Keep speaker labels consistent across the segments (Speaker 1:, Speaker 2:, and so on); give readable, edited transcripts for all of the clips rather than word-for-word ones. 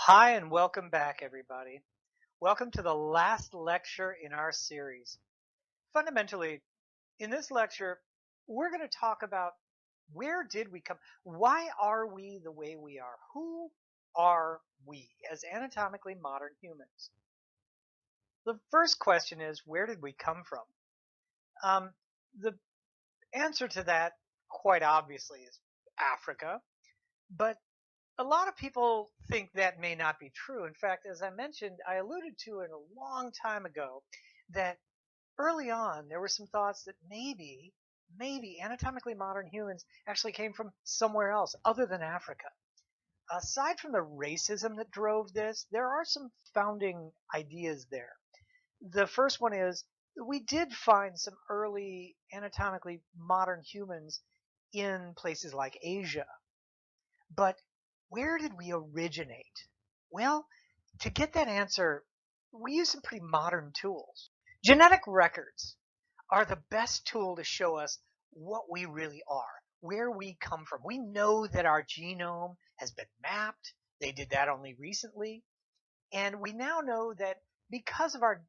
Speaker 1: Well, hi and welcome back, everybody. Welcome to the last lecture in our series. Fundamentally, in this lecture, we're going to talk about where did we come, why are we the way we are? Who are we as anatomically modern humans? The first question is, where did we come from? The answer to that, quite obviously, is Africa, but a lot of people think that may not be true. In fact, as I mentioned, I alluded to it a long time ago that early on there were some thoughts that maybe anatomically modern humans actually came from somewhere else other than Africa. Aside from the racism that drove this, there are some founding ideas there. The first one is we did find some early anatomically modern humans in places like Asia. But where did we originate? Well, to get that answer, we use some pretty modern tools. Genetic records are the best tool to show us what we really are, where we come from. We know that our genome has been mapped. They did that only recently. And we now know that because of our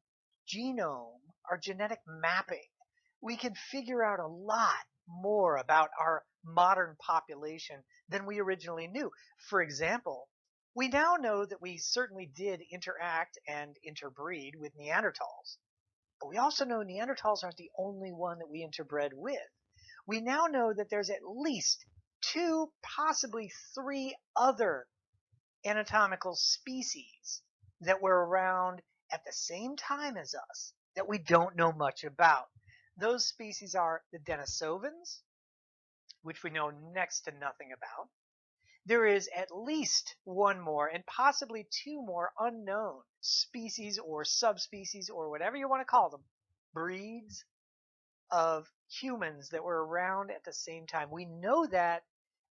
Speaker 1: genome, our genetic mapping, we can figure out a lot more about our modern population than we originally knew. For example, we now know that we certainly did interact and interbreed with Neanderthals. But we also know Neanderthals aren't the only one that we interbred with. We now know that there's at least two, possibly three other anatomical species that were around at the same time as us that we don't know much about. Those species are the Denisovans, which we know next to nothing about. There is at least one more and possibly two more unknown species or subspecies or whatever you want to call them, breeds of humans that were around at the same time. We know that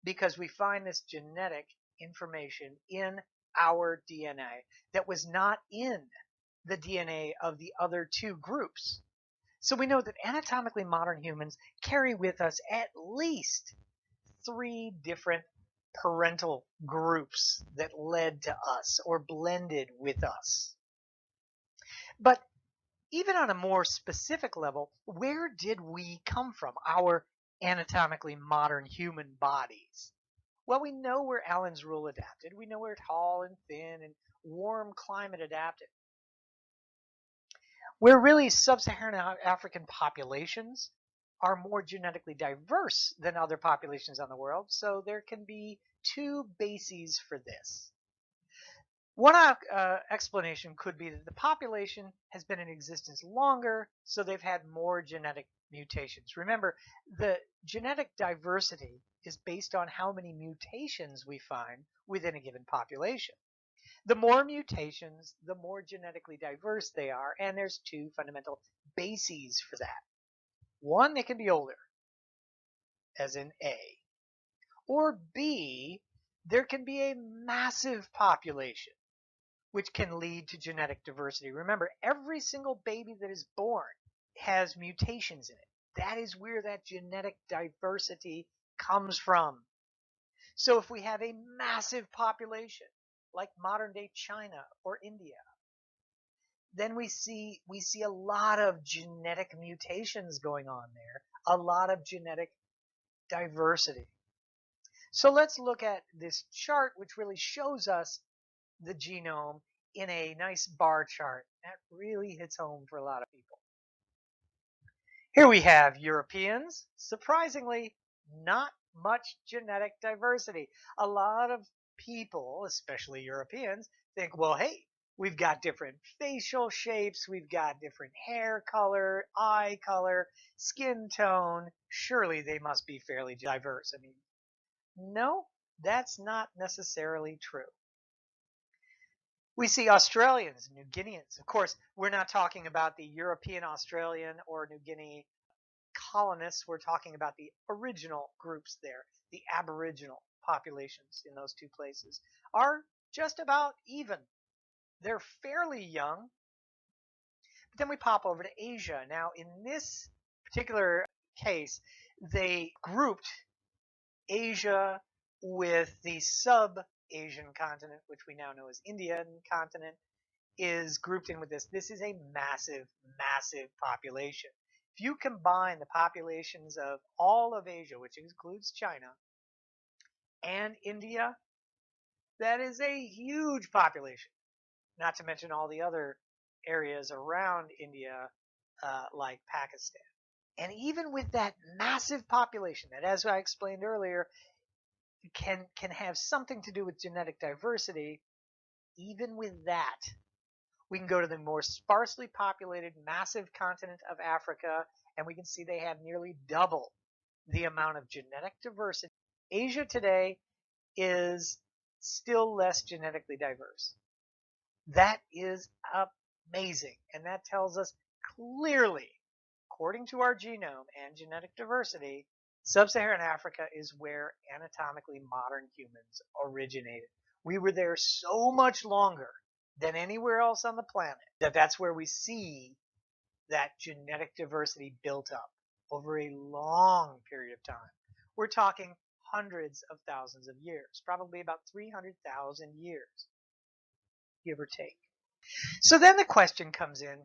Speaker 1: because we find this genetic information in our DNA that was not in the DNA of the other two groups. So we know that anatomically modern humans carry with us at least three different parental groups that led to us or blended with us. But even on a more specific level, where did we come from, our anatomically modern human bodies? Well, we know we're Allen's rule adapted. We know we're tall and thin and warm climate adapted. Where really sub-Saharan African populations are more genetically diverse than other populations on the world, so there can be two bases for this. One explanation could be that the population has been in existence longer, so they've had more genetic mutations. Remember, the genetic diversity is based on how many mutations we find within a given population. The more mutations, the more genetically diverse they are, and there's two fundamental bases for that. One, they can be older, as in A. Or B, there can be a massive population, which can lead to genetic diversity. Remember, every single baby that is born has mutations in it. That is where that genetic diversity comes from. So if we have a massive population, like modern day China or India, then we see a lot of genetic mutations going on there, a lot of genetic diversity. So let's look at this chart, which really shows us the genome in a nice bar chart. That really hits home for a lot of people. Here we have Europeans. Surprisingly, not much genetic diversity. A lot of people, especially Europeans, think, well, hey, we've got different facial shapes, we've got different hair color, eye color, skin tone. Surely they must be fairly diverse. I mean, no, that's not necessarily true. We see Australians and New Guineans. Of course, we're not talking about the European Australian or New Guinea colonists. We're talking about the original groups there. The Aboriginal populations in those two places are just about even. They're fairly young. But then we pop over to Asia. Now, in this particular case, they grouped Asia with the Asian continent, which we now know as Indian continent, is grouped in with this. This is a massive, massive population. If you combine the populations of all of Asia, which includes China and India, that is a huge population, not to mention all the other areas around India, like Pakistan. And even with that massive population that, as I explained earlier, can have something to do with genetic diversity, even with that, we can go to the more sparsely populated massive continent of Africa, and we can see they have nearly double the amount of genetic diversity. Asia today is still less genetically diverse. That is amazing, and that tells us clearly, according to our genome and genetic diversity, sub-Saharan Africa is where anatomically modern humans originated. We were there so much longer than anywhere else on the planet that's where we see that genetic diversity built up over a long period of time. We're talking hundreds of thousands of years, probably about 300,000 years, give or take. So then the question comes in,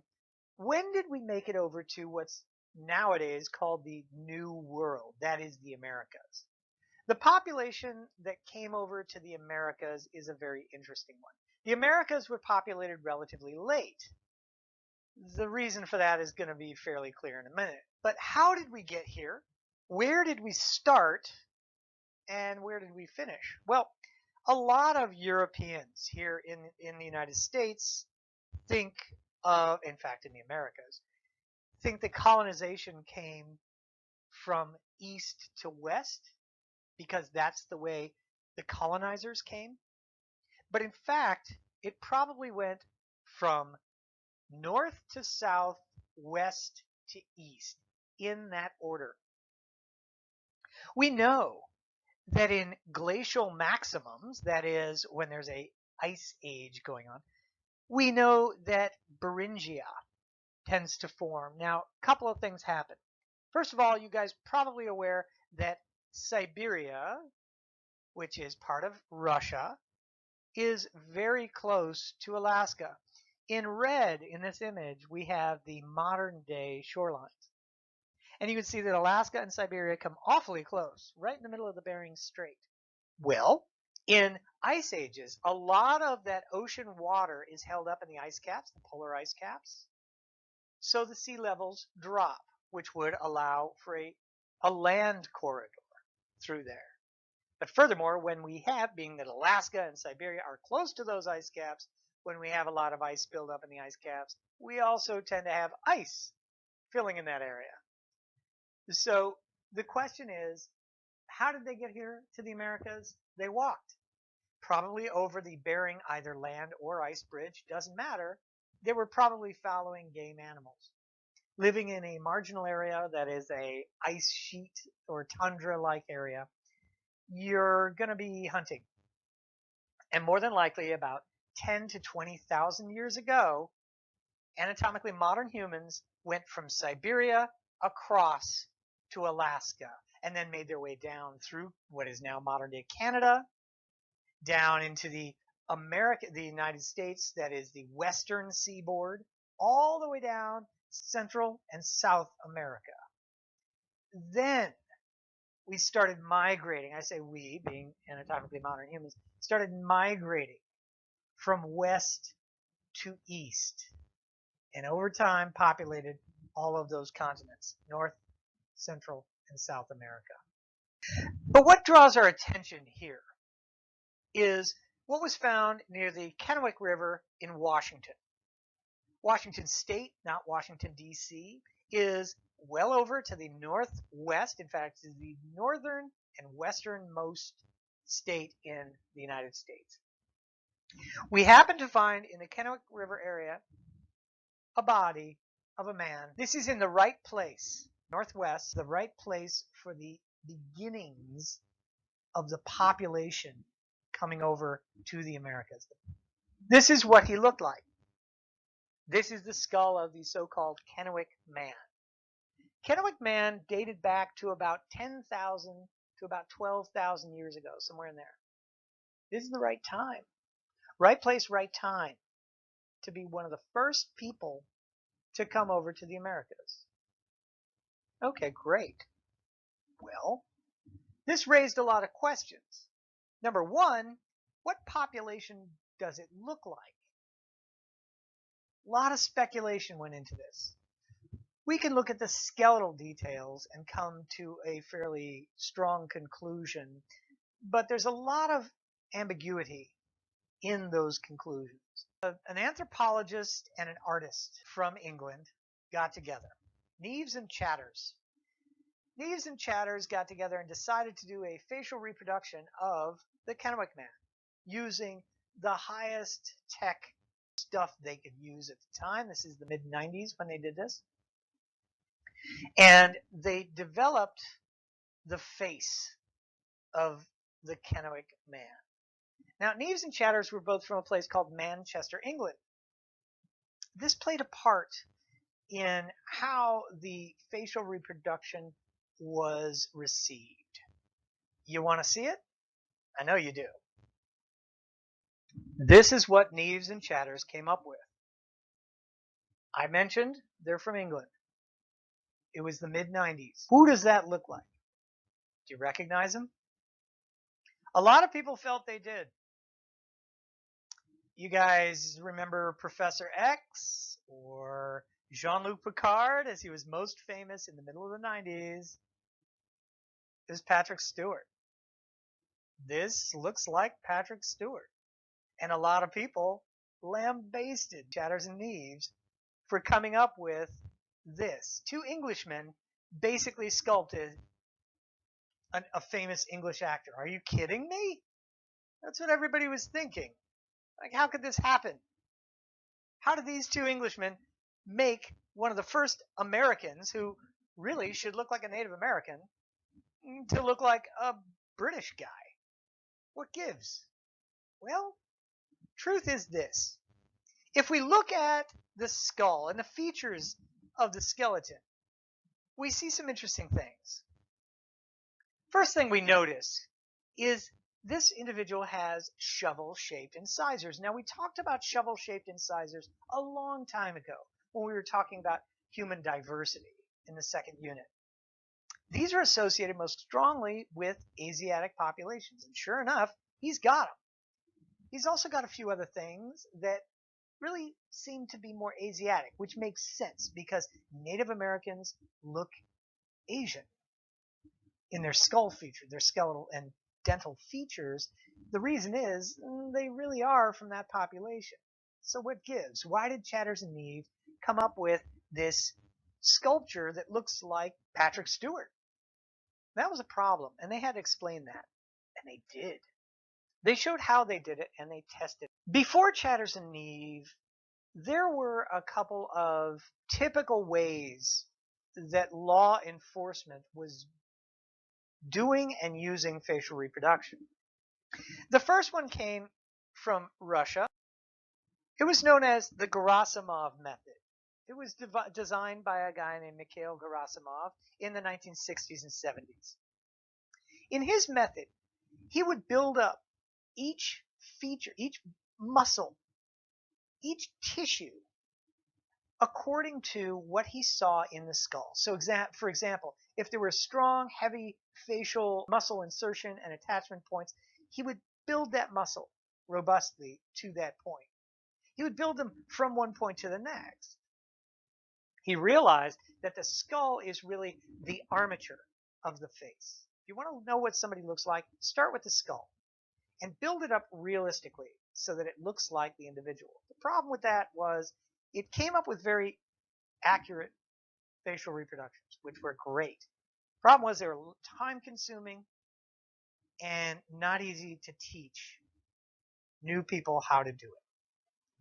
Speaker 1: when did we make it over to what's nowadays called the New World? That is the Americas. The population that came over to the Americas is a very interesting one. The Americas were populated relatively late. The reason for that is going to be fairly clear in a minute. But how did we get here? Where did we start? And where did we finish? Well, a lot of Europeans here in the United States think of, in fact, in the Americas, think that colonization came from east to west because that's the way the colonizers came. But in fact, it probably went from north to south, west to east, in that order. We know that in glacial maximums, that is when there's a ice age going on, we know that Beringia tends to form. Now, a couple of things happen. First of all, you guys are probably aware that Siberia, which is part of Russia, is very close to Alaska. In red, in this image, we have the modern day shorelines. And you can see that Alaska and Siberia come awfully close, right in the middle of the Bering Strait. Well, in ice ages, a lot of that ocean water is held up in the ice caps, the polar ice caps. So the sea levels drop, which would allow for a land corridor through there. But furthermore, when we have, being that Alaska and Siberia are close to those ice caps, when we have a lot of ice build up in the ice caps, we also tend to have ice filling in that area. So the question is, how did they get here to the Americas? They walked, probably over the Bering either land or ice bridge, doesn't matter. They were probably following game animals, living in a marginal area that is a ice sheet or tundra-like area. You're going to be hunting. And more than likely, about 10 to 20,000 years ago, anatomically modern humans went from Siberia across to Alaska and then made their way down through what is now modern day Canada, down into the United States, that is the western seaboard, all the way down Central and South America. Then we started migrating. I say we, being anatomically modern humans, started migrating from west to east, and over time populated all of those continents, North, Central, and South America. But what draws our attention here is what was found near the Kennewick River in Washington. Washington State, not Washington, D.C., is well over to the northwest. In fact, is the northern and westernmost state in the United States. We happen to find in the Kennewick River area a body of a man. This is in the right place, northwest, the right place for the beginnings of the population coming over to the Americas. This is what he looked like. This is the skull of the so-called Kennewick Man. Kennewick Man dated back to about 10,000 to about 12,000 years ago, somewhere in there. This is the right time. Right place, right time to be one of the first people to come over to the Americas. Okay, great. Well, this raised a lot of questions. Number one, what population does it look like? A lot of speculation went into this. We can look at the skeletal details and come to a fairly strong conclusion, but there's a lot of ambiguity in those conclusions. An anthropologist and an artist from England got together, Neves and Chatters. Neves and Chatters got together and decided to do a facial reproduction of the Kennewick Man using the highest tech stuff they could use at the time. This is the mid-90s when they did this. And they developed the face of the Kennewick Man. Now, Neves and Chatters were both from a place called Manchester, England. This played a part in how the facial reproduction was received. You want to see it? I know you do. This is what Neves and Chatters came up with. I mentioned they're from England. It was the mid-90s. Who does that look like? Do you recognize them? A lot of people felt they did. You guys remember Professor X or Jean-Luc Picard, as he was most famous in the middle of the 90s? This is Patrick Stewart. This looks like Patrick Stewart. And a lot of people lambasted Chatters and Neves for coming up with this. Two Englishmen basically sculpted a famous English actor. Are you kidding me? That's what everybody was thinking. Like, how could this happen? How did these two Englishmen make one of the first Americans, who really should look like a Native American, to look like a British guy? What gives? Well, truth is this. If we look at the skull and the features of the skeleton, we see some interesting things. First thing we notice is this individual has shovel-shaped incisors. Now, we talked about shovel-shaped incisors a long time ago when we were talking about human diversity in the second unit. These are associated most strongly with Asiatic populations, and sure enough, he's got them. He's also got a few other things that really seem to be more Asiatic, which makes sense because Native Americans look Asian in their skull feature, their skeletal and dental features. The reason is they really are from that population. So what gives? Why did Chatters and Neves come up with this sculpture that looks like Patrick Stewart? That was a problem, and they had to explain that, and they did. They showed how they did it, and they tested it. Before Chatters and Neves, there were a couple of typical ways that law enforcement was doing and using facial reproduction. The first one came from Russia. It was known as the Gromov Method. It was designed by a guy named Mikhail Gromov in the 1960s and 70s. In his method, he would build up each feature, each muscle, each tissue according to what he saw in the skull. So, for example, if there were strong, heavy facial muscle insertion and attachment points, he would build that muscle robustly to that point. He would build them from one point to the next. He realized that the skull is really the armature of the face. If you want to know what somebody looks like, start with the skull and build it up realistically so that it looks like the individual. The problem with that was it came up with very accurate facial reproductions, which were great. The problem was they were time-consuming and not easy to teach new people how to do it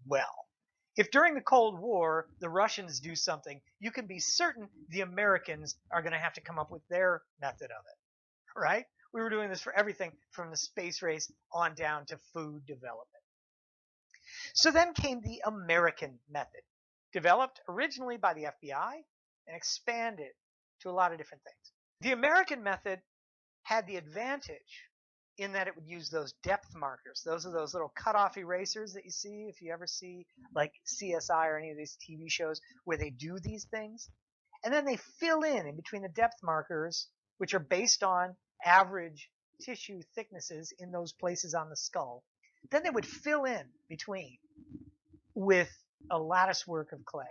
Speaker 1: well. If during the Cold War the Russians do something, you can be certain the Americans are going to have to come up with their method of it, right? We were doing this for everything from the space race on down to food development. So then came the American method, developed originally by the FBI and expanded to a lot of different things. The American method had the advantage in that it would use those depth markers. Those are those little cutoff erasers that you see if you ever see like CSI or any of these TV shows where they do these things. And then they fill in between the depth markers, which are based on average tissue thicknesses in those places on the skull. Then they would fill in between with a lattice work of clay.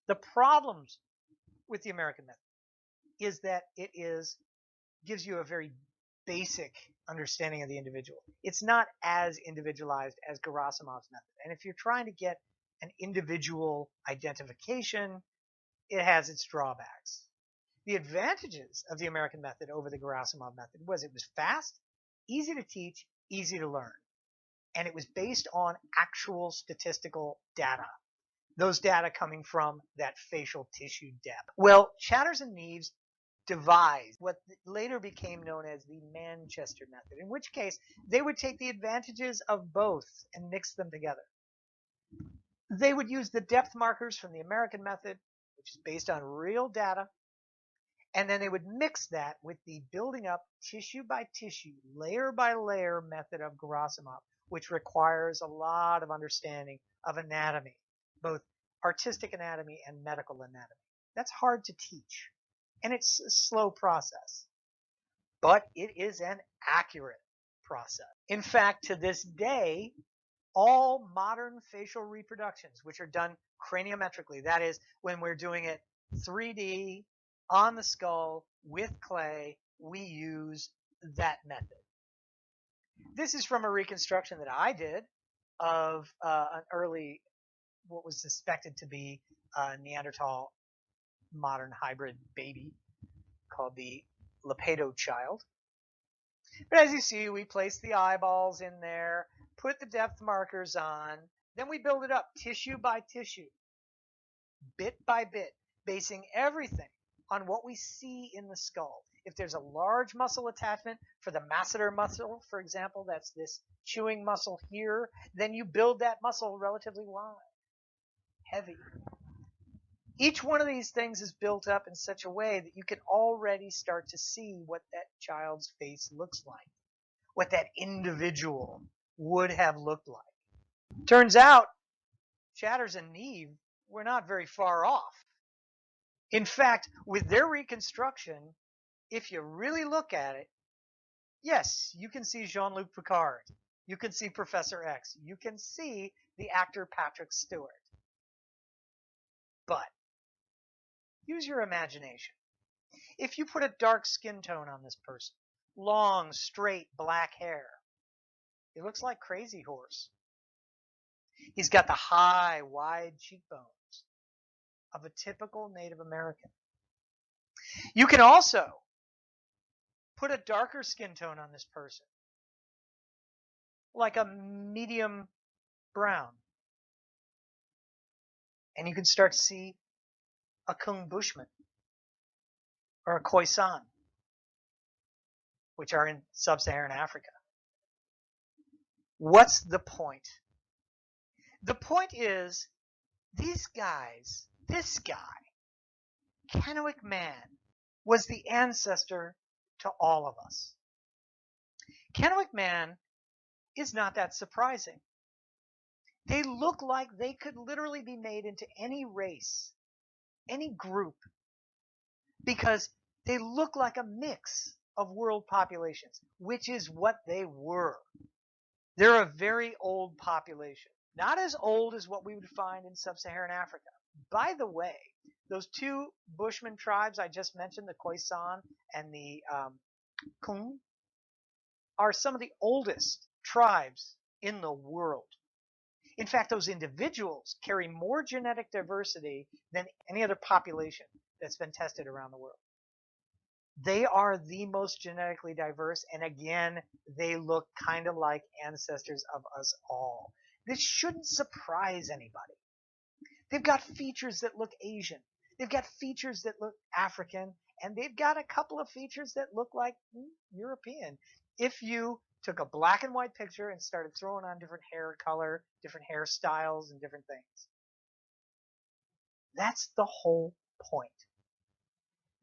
Speaker 1: The problems with the American method is that it gives you a very basic understanding of the individual. It's not as individualized as Gerasimov's method. And if you're trying to get an individual identification, it has its drawbacks. The advantages of the American method over the Gerasimov method was it was fast, easy to teach, easy to learn. And it was based on actual statistical data. Those data coming from that facial tissue depth. Well, Chatters and Neves devised what later became known as the Manchester method, in which case they would take the advantages of both and mix them together. They would use the depth markers from the American method, which is based on real data, and then they would mix that with the building up tissue by tissue, layer by layer method of Gerasimov, which requires a lot of understanding of anatomy, both artistic anatomy and medical anatomy. That's hard to teach. And it's a slow process, but it is an accurate process. In fact, to this day, all modern facial reproductions, which are done craniometrically, that is, when we're doing it 3D on the skull with clay, we use that method. This is from a reconstruction that I did of an early, what was suspected to be a Neanderthal modern hybrid baby called the Lepedo child. But as you see, we place the eyeballs in there, put the depth markers on, then we build it up tissue by tissue, bit by bit, basing everything on what we see in the skull. If there's a large muscle attachment for the masseter muscle, for example, that's this chewing muscle here, then you build that muscle relatively wide, heavy. Each one of these things is built up in such a way that you can already start to see what that child's face looks like, what that individual would have looked like. Turns out, Chatters and Neve were not very far off. In fact, with their reconstruction, if you really look at it, yes, you can see Jean-Luc Picard. You can see Professor X. You can see the actor Patrick Stewart. But use your imagination. If you put a dark skin tone on this person, long, straight, black hair, he looks like Crazy Horse. He's got the high, wide cheekbones of a typical Native American. You can also put a darker skin tone on this person, like a medium brown, and you can start to see a Kung Bushman or a Khoisan, which are in sub-Saharan Africa. What's the point? The point is, these guys, this guy, Kennewick Man, was the ancestor to all of us. Kennewick Man is not that surprising. They look like they could literally be made into any race, any group, because they look like a mix of world populations, which is what they were. They're a very old population, not as old as what we would find in sub-Saharan Africa. By the way, those two Bushman tribes I just mentioned, the Khoisan and the Kung, are some of the oldest tribes in the world. In fact, those individuals carry more genetic diversity than any other population that's been tested around the world. They are the most genetically diverse, and again, they look kind of like ancestors of us all. This shouldn't surprise anybody. They've got features that look Asian. They've got features that look African, and they've got a couple of features that look like European. If you took a black and white picture and started throwing on different hair color, different hairstyles, and different things. That's the whole point.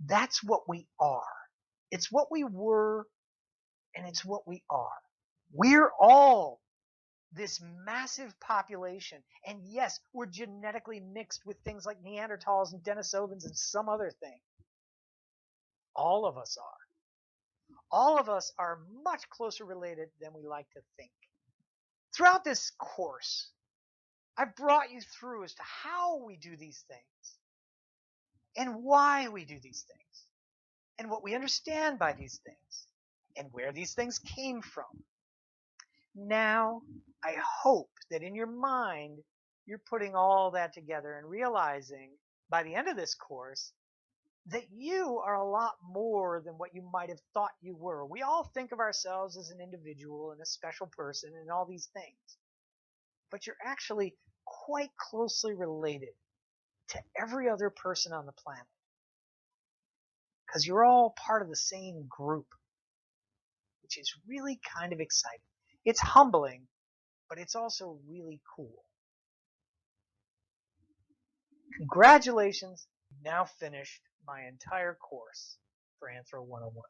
Speaker 1: That's what we are. It's what we were And it's what we are. We're all this massive population. And yes, we're genetically mixed with things like Neanderthals and Denisovans and some other thing. All of us are. All of us are much closer related than we like to think. Throughout this course, I've brought you through as to how we do these things and why we do these things and what we understand by these things and where these things came from. Now, I hope that in your mind, you're putting all that together and realizing by the end of this course that you are a lot more than what you might have thought you were. We all think of ourselves as an individual and a special person and all these things. But you're actually quite closely related to every other person on the planet. Because you're all part of the same group, which is really kind of exciting. It's humbling, but it's also really cool. Congratulations, you've now finished my entire course for Anthro 101.